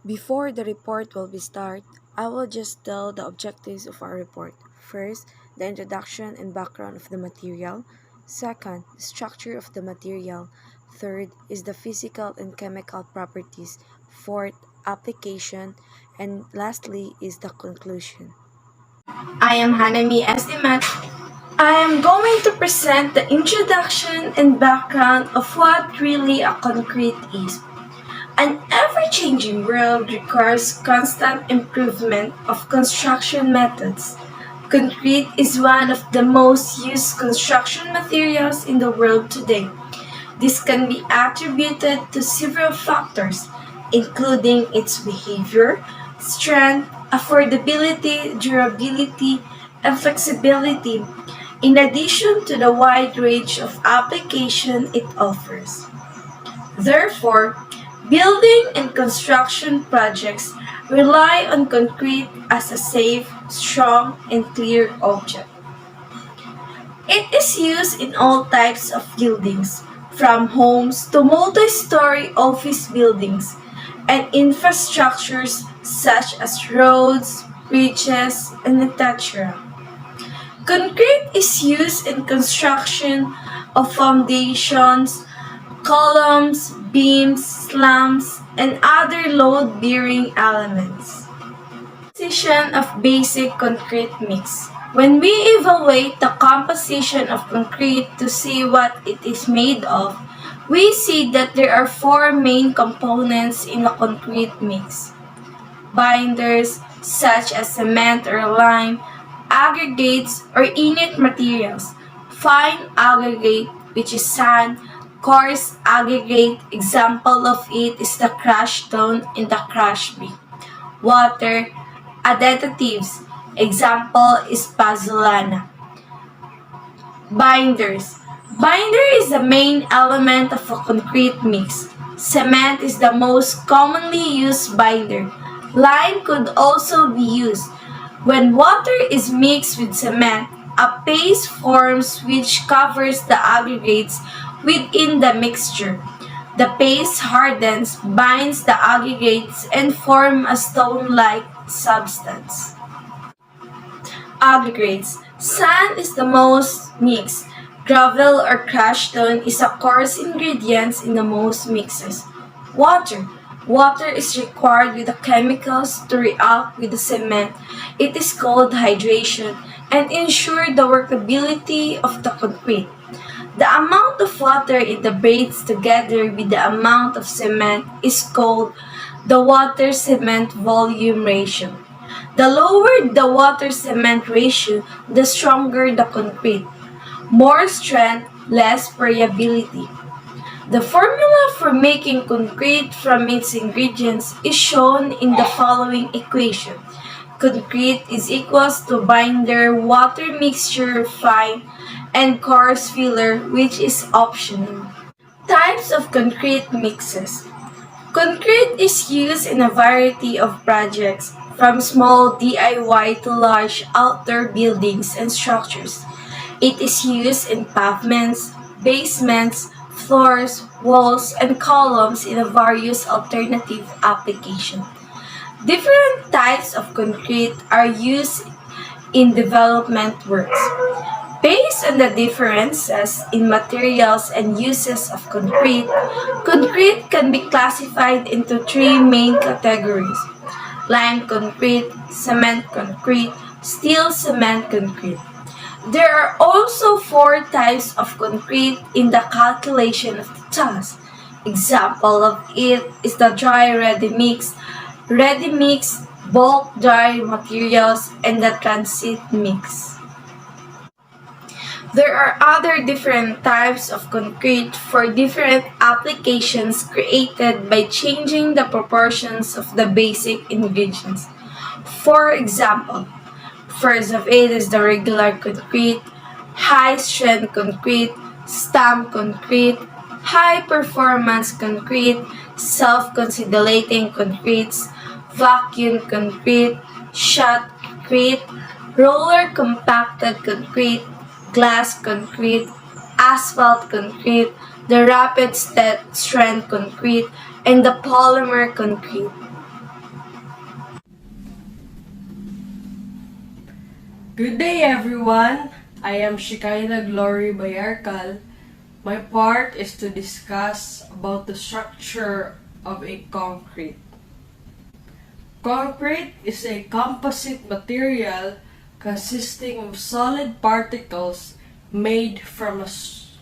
Before the report will be start, I will just tell the objectives of our report. First, the introduction and background of the material. Second, the structure of the material. Third is the physical and chemical properties. Fourth, application. And lastly is the conclusion. I am Hanami Estimat. I am going to present the introduction and background of what really a concrete is. An ever-changing world requires constant improvement of construction methods. Concrete is one of the most used construction materials in the world today. This can be attributed to several factors, including its behavior, strength, affordability, durability, and flexibility, in addition to the wide range of application it offers. Therefore, building and construction projects rely on concrete as a safe, strong, and clear object. It is used in all types of buildings, from homes to multi-story office buildings, and infrastructures such as roads, bridges, and etc. Concrete is used in construction of foundations, columns, beams, slabs, and other load-bearing elements. Composition of basic concrete mix. When we evaluate the composition of concrete to see what it is made of, we see that there are four main components in a concrete mix. Binders, such as cement or lime, aggregates or inert materials, fine aggregate, which is sand, coarse aggregate, example of it is the crushed stone in the crushed brick. Water, additives, example is pozzolana. Binders. Binder is the main element of a concrete mix. Cement is the most commonly used binder. Lime could also be used. When water is mixed with cement, a paste forms which covers the aggregates within the mixture. The paste hardens, binds the aggregates, and forms a stone-like substance. Aggregates. Sand is the most mixed. Gravel or crushed stone is a coarse ingredient in the most mixes. Water. Water is required with the chemicals to react with the cement. It is called hydration and ensure the workability of the concrete. The amount of water it debates together with the amount of cement is called the water-cement volume ratio. The lower the water-cement ratio, the stronger the concrete. More strength, less variability. The formula for making concrete from its ingredients is shown in the following equation. Concrete is equals to binder, water mixture, fine, and coarse filler, which is optional. Types of concrete mixes. Concrete is used in a variety of projects, from small DIY to large outdoor buildings and structures. It is used in pavements, basements, floors, walls, and columns in a various alternative applications. Different types of concrete are used in development works. Based on the differences in materials and uses of concrete, concrete can be classified into three main categories: lime concrete, cement concrete, steel cement concrete. There are also four types of concrete in the calculation of the task. Example of it is the dry ready mix, bulk dry materials, and the transit mix. There are other different types of concrete for different applications created by changing the proportions of the basic ingredients. For example, first of it is the regular concrete, high-strength concrete, stamp concrete, high-performance concrete, self-consolidating concretes, vacuum concrete, shot concrete, roller compacted concrete, glass concrete, asphalt concrete, the rapid strength concrete, and the polymer concrete. Good day, everyone. I am Shikaina Glory Bayarkal. My part is to discuss about the structure of a concrete. Concrete is a composite material consisting of solid particles made from a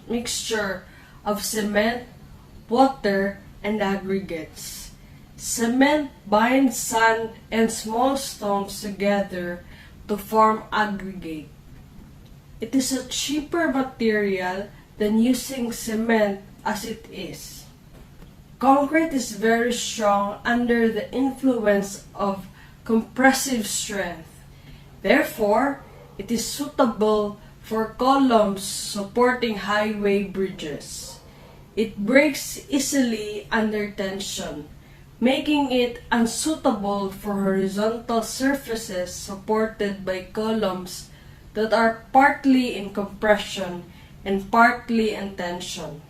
mixture of cement, water, and aggregates. Cement binds sand and small stones together to form aggregate. It is a cheaper material than using cement as it is. Concrete is very strong under the influence of compressive strength. Therefore, it is suitable for columns supporting highway bridges. It breaks easily under tension, making it unsuitable for horizontal surfaces supported by columns that are partly in compression and partly in tension.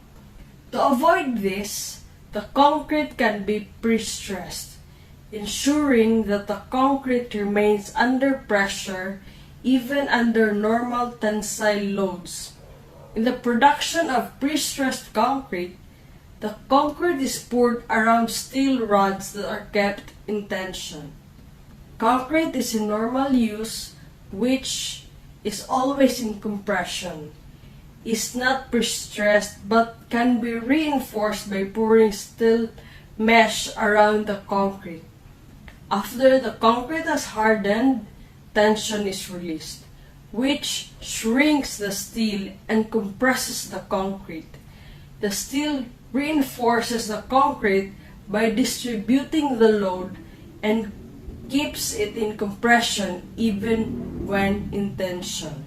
To avoid this, the concrete can be pre-stressed, ensuring that the concrete remains under pressure even under normal tensile loads. In the production of pre-stressed concrete, the concrete is poured around steel rods that are kept in tension. Concrete is in normal use, which is always in compression, is not pre-stressed but can be reinforced by pouring steel mesh around the concrete. After the concrete has hardened, tension is released, which shrinks the steel and compresses the concrete. The steel reinforces the concrete by distributing the load and keeps it in compression even when in tension.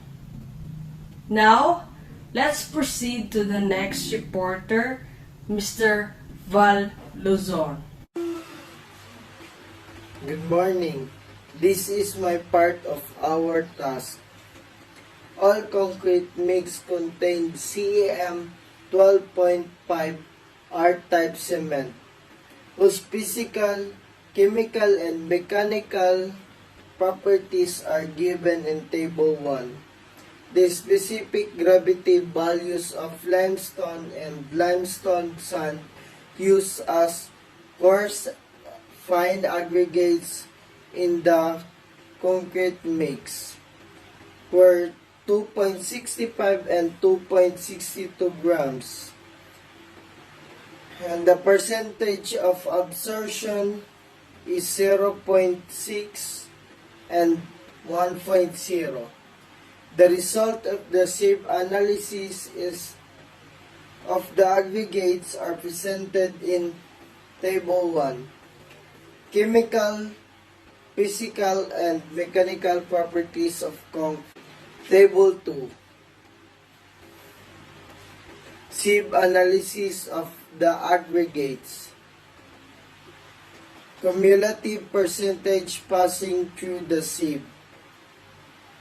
Now, let's proceed to the next reporter, Mr. Val Luzon. Good morning. This is my part of our task. All concrete mix contains CEM 12.5 R-type cement, whose physical, chemical, and mechanical properties are given in Table 1. The specific gravity values of limestone and limestone sand used as coarse, fine aggregates in the concrete mix were 2.65 and 2.62 grams. And the percentage of absorption is 0.6 and 1.0. The result of the sieve analysis of the aggregates are presented in Table 1. Chemical, physical, and mechanical properties of concrete. Table 2. Sieve analysis of the aggregates. Cumulative percentage passing through the sieve.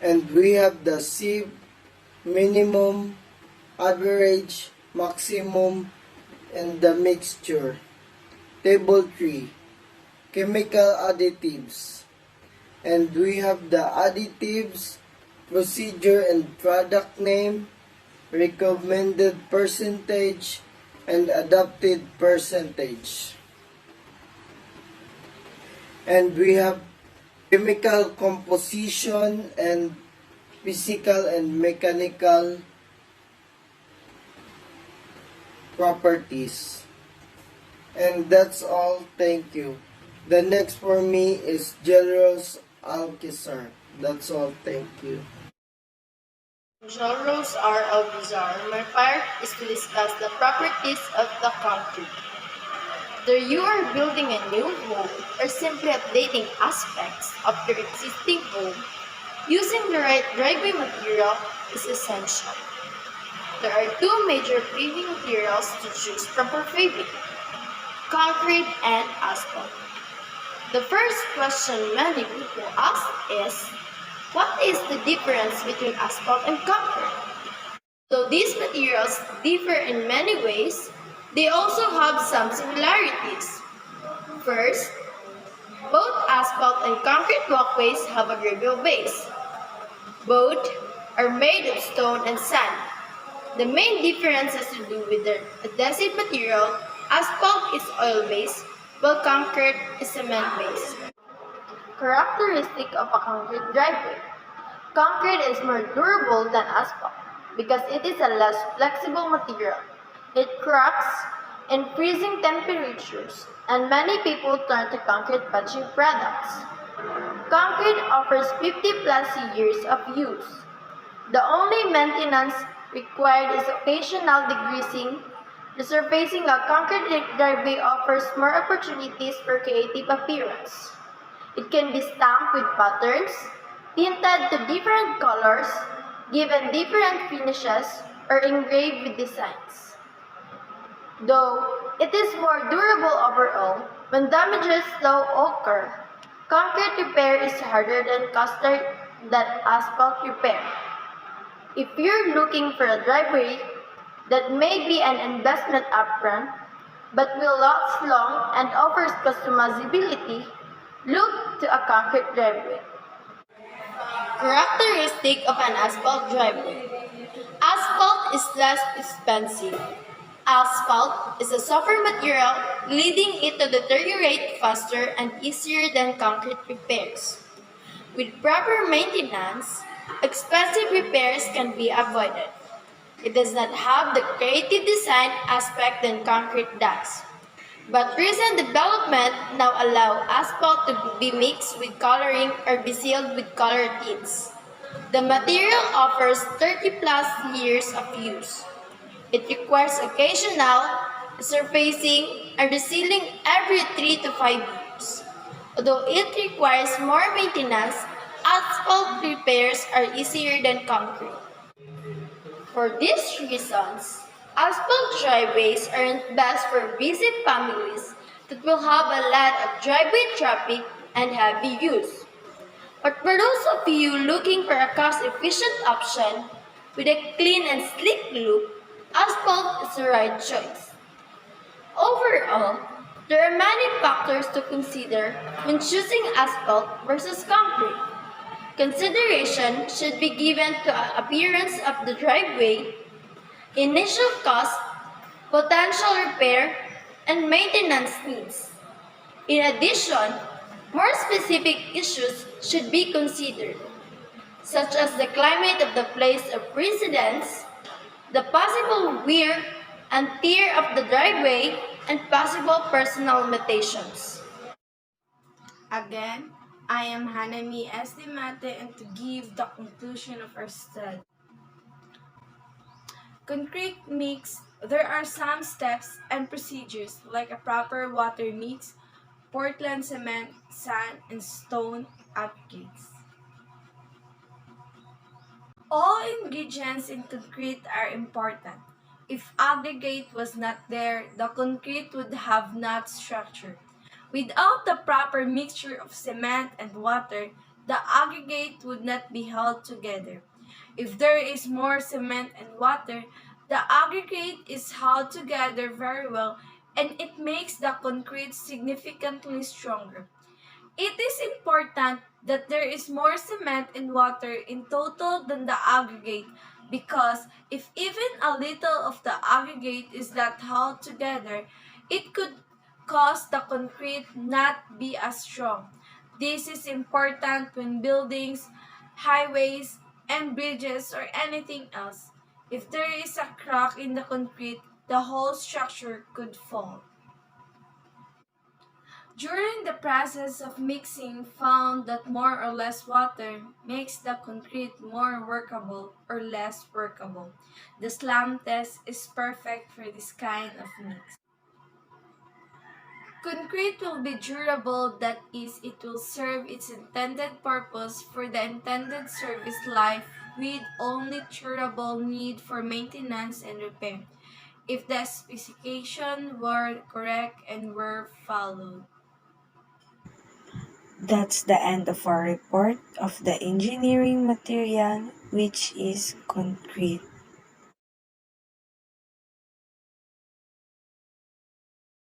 And we have the sieve, minimum, average, maximum, and the mixture. Table 3. Chemical additives. And we have the additives, procedure and product name, recommended percentage, and adopted percentage. And we have chemical composition and physical and mechanical properties. And that's all. Thank you. The next for me is Jelros Alkisar. That's all. Thank you. Genres are bizarre. My part is to discuss the properties of the concrete. Whether you are building a new home or simply updating aspects of your existing home, using the right driveway material is essential. There are two major paving materials to choose from for paving: concrete and asphalt. The first question many people ask is, what is the difference between asphalt and concrete? Though these materials differ in many ways, they also have some similarities. First, both asphalt and concrete walkways have a gravel base. Both are made of stone and sand. The main difference has to do with their adhesive material. Asphalt is oil-based, while concrete is cement-based. Characteristic of a concrete driveway. Concrete is more durable than asphalt because it is a less flexible material. It cracks in freezing temperatures, and many people turn to concrete patching products. Concrete offers 50 plus years of use. The only maintenance required is occasional degreasing. Resurfacing a concrete driveway offers more opportunities for creative appearance. It can be stamped with patterns, tinted to different colors, given different finishes, or engraved with designs. Though it is more durable overall, when damages slow occur, concrete repair is harder and costlier than asphalt repair. If you're looking for a driveway that may be an investment upfront, but will last long and offers customizability, look to a concrete driveway. Characteristic of an asphalt driveway. Asphalt is less expensive. Asphalt is a softer material, leading it to deteriorate faster and easier than concrete repairs. With proper maintenance, expensive repairs can be avoided. It does not have the creative design aspect that concrete does. But recent development now allow asphalt to be mixed with coloring or be sealed with color tints. The material offers 30 plus years of use. It requires occasional surfacing and resealing every 3 to 5 years. Although it requires more maintenance, asphalt repairs are easier than concrete. For these reasons, asphalt driveways aren't best for busy families that will have a lot of driveway traffic and heavy use. But for those of you looking for a cost-efficient option with a clean and sleek look, asphalt is the right choice. Overall, there are many factors to consider when choosing asphalt versus concrete. Consideration should be given to the appearance of the driveway, initial cost, potential repair, and maintenance needs. In addition, more specific issues should be considered, such as the climate of the place of residence, the possible wear and tear of the driveway, and possible personal limitations. Again, I am Hanami Estimate and to give the conclusion of our study. Concrete mix, there are some steps and procedures like a proper water mix, Portland cement, sand, and stone aggregates. All ingredients in concrete are important. If aggregate was not there, the concrete would have not structured. Without the proper mixture of cement and water, the aggregate would not be held together. If there is more cement and water, the aggregate is held together very well and it makes the concrete significantly stronger. It is important that there is more cement and water in total than the aggregate because if even a little of the aggregate is not held together, it could cause the concrete not be as strong. This is important when buildings, highways, and bridges or anything else. If there is a crack in the concrete, the whole structure could fall. During the process of mixing, found that more or less water makes the concrete more workable or less workable. The SLAM test is perfect for this kind of mix. Concrete will be durable, that is, it will serve its intended purpose for the intended service life with only durable need for maintenance and repair, if the specification were correct and were followed. That's the end of our report of the engineering material, which is concrete.